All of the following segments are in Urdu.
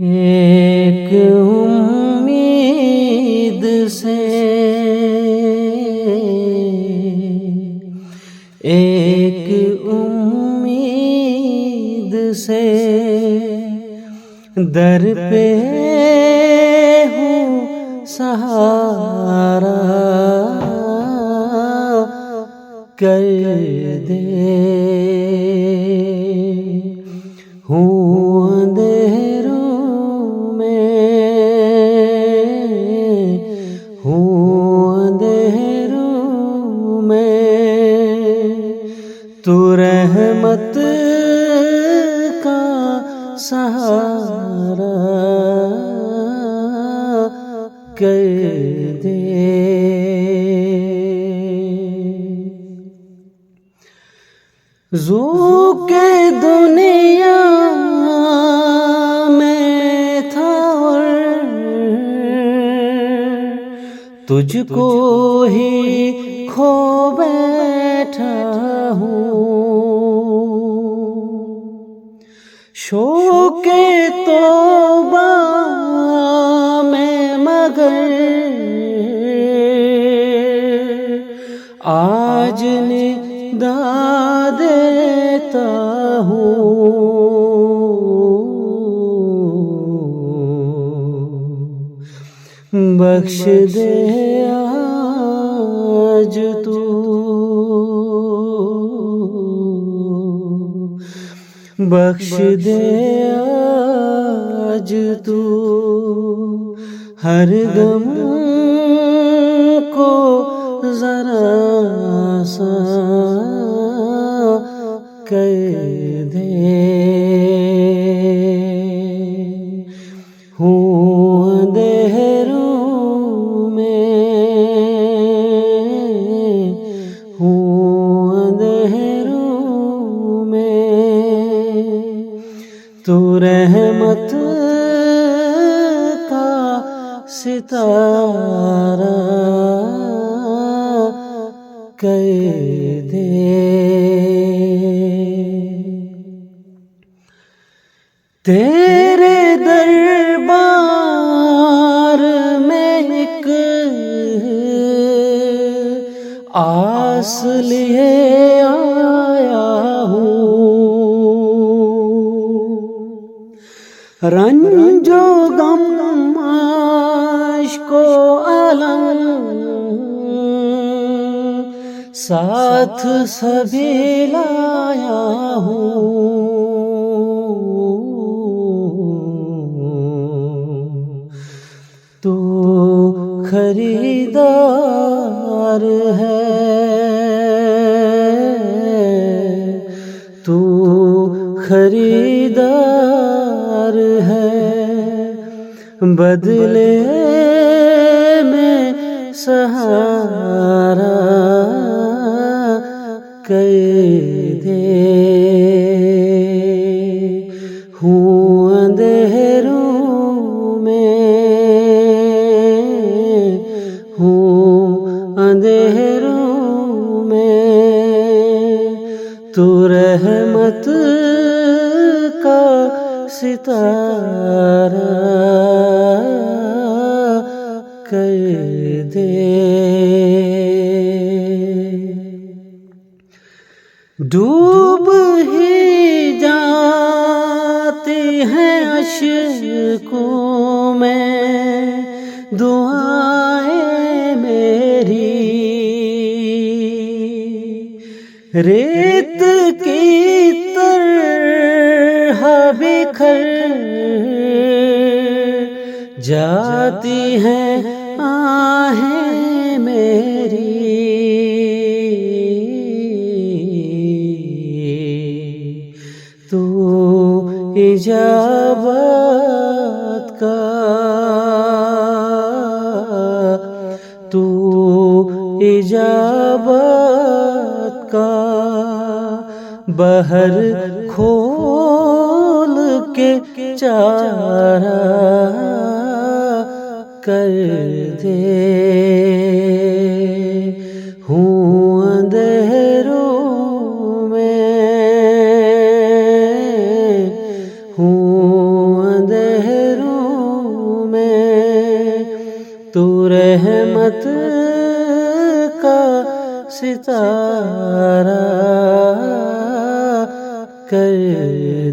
ایک امید سے ایک امید سے در پہ ہوں سہارا کر دے، ہوں اندھیروں میں تو رحمت کا سہارا کر دے۔ ذوق دنیا میں تھا اور تجھ کو ہی کھو بیٹھا ہوں، شوق توبہ میں مگر آج ندا دیتا ہوں، بخش دے آج تو، بخش دے آج تو، ہر غم کو ذرا سا کر دے، ہوں اندھیروں میں تو رحمت کا ستارہ کر دے۔ تیرے دربار میں ایک آس لیے آیا ہوں، رنج و غم عشق و الم ساتھ سبھی لایا ہوں، تو خریدار ہے، تو خریدار ہے، بدلے میں سہارا کر دے، ہوں اندھیروں میں تو رحمت کا ستارہ کر دے۔ ڈوب ہی جاتی ہیں اشکوں میں دعائیں میری، ریت کی طرح بکھر جاتی ہیں آہیں میری، تو اجابت کا، تو اجابت کا بہر کھول کے چارہ کر دے، ہوں اندھیروں میں، ہوں اندھیروں رحمت کا ستارہ کر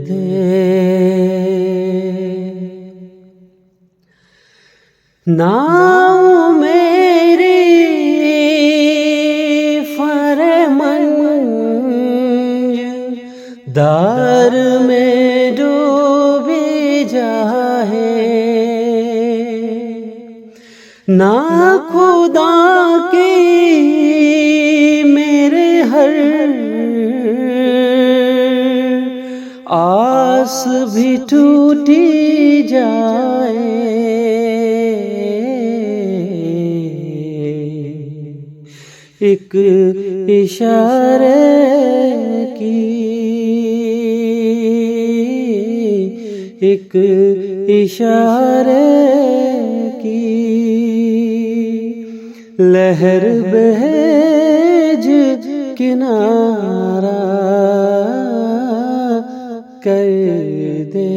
دے، نام میری فرمنج دار میں ڈوبی جائے، نہ خدا کی میرے ہر آس بھی ٹوٹی جائے، ایک اشارے کی، ایک اشارے کی لہر بھیج کنارہ کر دے،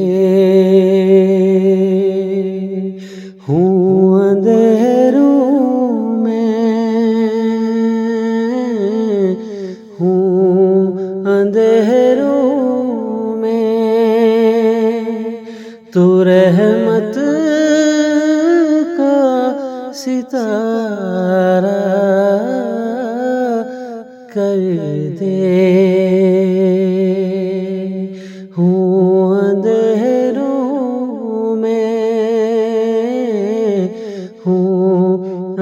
ہوں اندھیروں اندھیروں میں تو رحمت کا ستارہ کر دے، ہوں اندھیروں میں، ہوں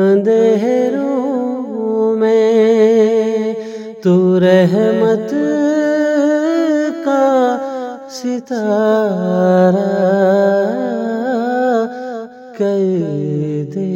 اندھیروں میں تو رحمت کا ستارہ کر دے۔